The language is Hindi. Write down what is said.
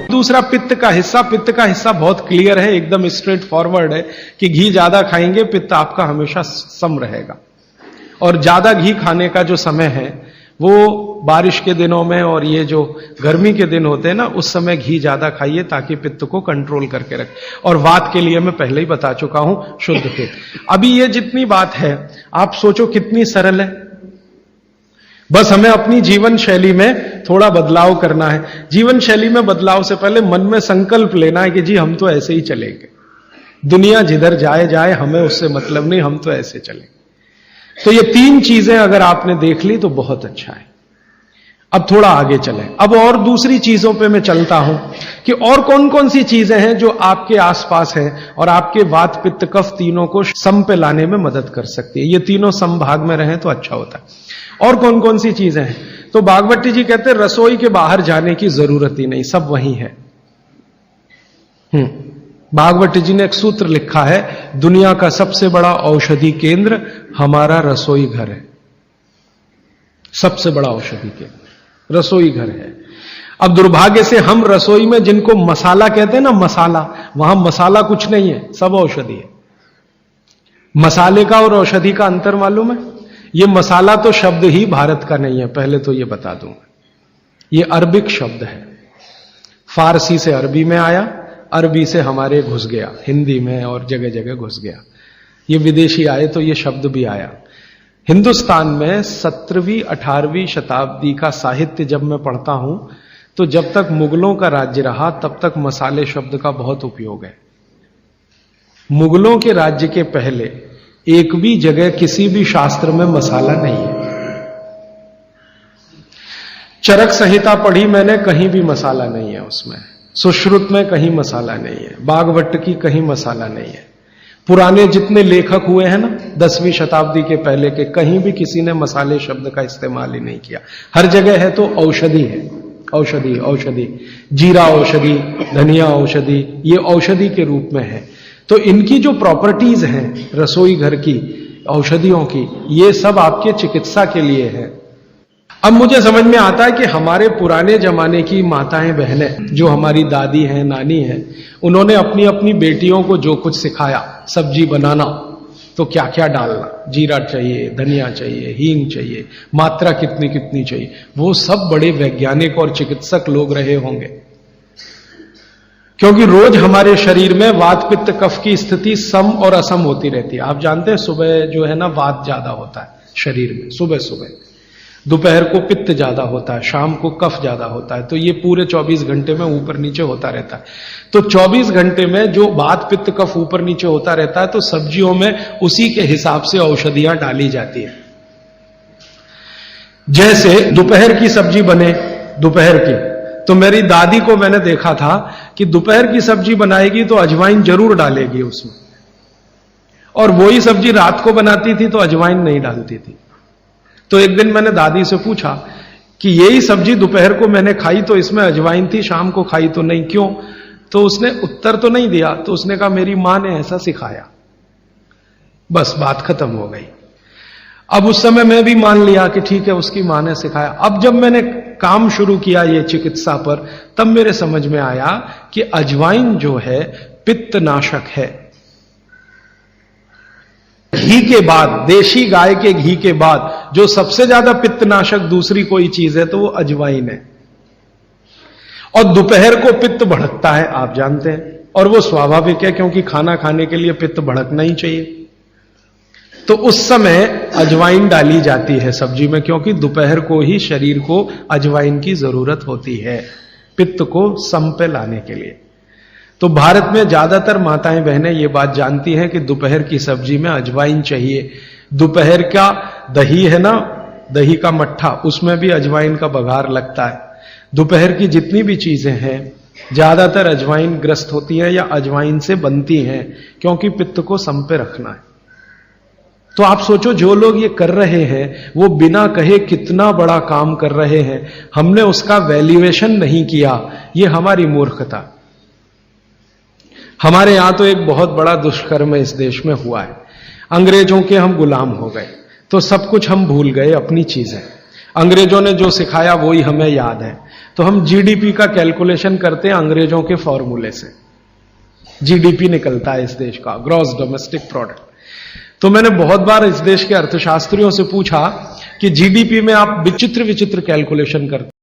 दूसरा पित्त का हिस्सा बहुत क्लियर है, एकदम स्ट्रेट फॉरवर्ड है कि घी ज्यादा खाएंगे पित्त आपका हमेशा सम रहेगा। और ज्यादा घी खाने का जो समय है वो बारिश के दिनों में और ये जो गर्मी के दिन होते हैं ना, उस समय घी ज्यादा खाइए ताकि पित्त को कंट्रोल करके रखे। और वात के लिए मैं पहले ही बता चुका हूं, शुद्ध पित्त। अभी ये जितनी बात है आप सोचो कितनी सरल है, बस हमें अपनी जीवन शैली में थोड़ा बदलाव करना है। जीवन शैली में बदलाव से पहले मन में संकल्प लेना है कि जी हम तो ऐसे ही चलेंगे, दुनिया जिधर जाए जाए हमें उससे मतलब नहीं, हम तो ऐसे चलेंगे। तो ये 3 चीजें अगर आपने देख ली तो बहुत अच्छा है। अब थोड़ा आगे चलें, अब और दूसरी चीजों पे मैं चलता हूं कि और कौन कौन सी चीजें हैं जो आपके आसपास हैं और आपके वात पित्त कफ तीनों को सम पे लाने में मदद कर सकती है। ये तीनों समभाग में रहें तो अच्छा होता है। और कौन कौन सी चीजें हैं? तो भागवती जी कहते हैं रसोई के बाहर जाने की जरूरत ही नहीं, सब वहीं है। भागवती जी ने एक सूत्र लिखा है, दुनिया का सबसे बड़ा औषधि केंद्र हमारा रसोई घर है। सबसे बड़ा औषधि केंद्र रसोई घर है। अब दुर्भाग्य से हम रसोई में जिनको मसाला कहते हैं ना, मसाला, वहां मसाला कुछ नहीं है, सब औषधि है। मसाले का और औषधि का अंतर मालूम है? ये मसाला तो शब्द ही भारत का नहीं है, पहले तो ये बता दूंगा। ये अरबिक शब्द है, फारसी से अरबी में आया, अरबी से हमारे घुस गया, हिंदी में और जगह जगह घुस गया। ये विदेशी आए तो ये शब्द भी आया। हिंदुस्तान में 17वीं 18वीं शताब्दी का साहित्य जब मैं पढ़ता हूं तो जब तक मुगलों का राज्य रहा तब तक मसाले शब्द का बहुत उपयोग है। मुगलों के राज्य के पहले एक भी जगह किसी भी शास्त्र में मसाला नहीं है। चरक संहिता पढ़ी मैंने, कहीं भी मसाला नहीं है उसमें। सुश्रुत में कहीं मसाला नहीं है, बागवट की कहीं मसाला नहीं है। पुराने जितने लेखक हुए हैं ना 10वीं शताब्दी के पहले के, कहीं भी किसी ने मसाले शब्द का इस्तेमाल ही नहीं किया। हर जगह है तो औषधि है, औषधि औषधि, जीरा औषधि, धनिया औषधि, ये औषधि के रूप में है। तो इनकी जो प्रॉपर्टीज हैं रसोई घर की औषधियों की, ये सब आपके चिकित्सा के लिए है। अब मुझे समझ में आता है कि हमारे पुराने जमाने की माताएं बहनें, जो हमारी दादी हैं, नानी हैं, उन्होंने अपनी अपनी बेटियों को जो कुछ सिखाया, सब्जी बनाना तो क्या क्या डालना, जीरा चाहिए, धनिया चाहिए, हींग चाहिए, मात्रा कितनी कितनी चाहिए, वो सब बड़े वैज्ञानिक और चिकित्सक लोग रहे होंगे। क्योंकि रोज हमारे शरीर में वात पित्त कफ की स्थिति सम और असम होती रहती है। आप जानते हैं सुबह जो है ना वात ज्यादा होता है शरीर में, सुबह सुबह, दोपहर को पित्त ज्यादा होता है, शाम को कफ ज्यादा होता है। तो ये पूरे 24 घंटे में ऊपर नीचे होता रहता है। तो 24 घंटे में जो वात पित्त कफ ऊपर नीचे होता रहता है, तो सब्जियों में उसी के हिसाब से औषधियां डाली जाती है। जैसे दोपहर की सब्जी बने, दोपहर की, तो मेरी दादी को मैंने देखा था कि दोपहर की सब्जी बनाएगी तो अजवाइन जरूर डालेगी उसमें, और वही सब्जी रात को बनाती थी तो अजवाइन नहीं डालती थी। तो एक दिन मैंने दादी से पूछा कि यही सब्जी दोपहर को मैंने खाई तो इसमें अजवाइन थी, शाम को खाई तो नहीं, क्यों? तो उसने उत्तर तो नहीं दिया। तो उसने कहा मेरी मां ने ऐसा सिखाया। बस बात खत्म हो गई। अब उस समय मैं भी मान लिया कि ठीक है, उसकी मां ने सिखाया। अब जब मैंने काम शुरू किया ये चिकित्सा पर, तब मेरे समझ में आया कि अजवाइन जो है पित्तनाशक है। घी के बाद, देशी गाय के घी के बाद जो सबसे ज्यादा पित्तनाशक दूसरी कोई चीज है तो वो अजवाइन है। और दोपहर को पित्त भड़कता है, आप जानते हैं, और वो स्वाभाविक है क्योंकि खाना खाने के लिए पित्त भड़कना ही चाहिए। तो उस समय अजवाइन डाली जाती है सब्जी में, क्योंकि दोपहर को ही शरीर को अजवाइन की जरूरत होती है पित्त को सम पे लाने के लिए। तो भारत में ज्यादातर माताएं बहनें ये बात जानती हैं कि दोपहर की सब्जी में अजवाइन चाहिए। दोपहर का दही है ना, दही का मट्ठा, उसमें भी अजवाइन का बघार लगता है। दोपहर की जितनी भी चीजें हैं ज्यादातर अजवाइन ग्रस्त होती हैं या अजवाइन से बनती हैं, क्योंकि पित्त को सम पे रखना है। तो आप सोचो जो लोग ये कर रहे हैं वो बिना कहे कितना बड़ा काम कर रहे हैं। हमने उसका वैल्यूएशन नहीं किया, ये हमारी मूर्खता। हमारे यहां तो एक बहुत बड़ा दुष्कर्म इस देश में हुआ है। अंग्रेजों के हम गुलाम हो गए तो सब कुछ हम भूल गए, अपनी चीजें। अंग्रेजों ने जो सिखाया वही हमें याद है। तो हम जीडीपी का कैलकुलेशन करते हैं अंग्रेजों के फॉर्मूले से। जीडीपी निकलता है इस देश का, ग्रॉस डोमेस्टिक प्रोडक्ट। तो मैंने बहुत बार इस देश के अर्थशास्त्रियों से पूछा कि जीडीपी में आप विचित्र विचित्र कैलकुलेशन करते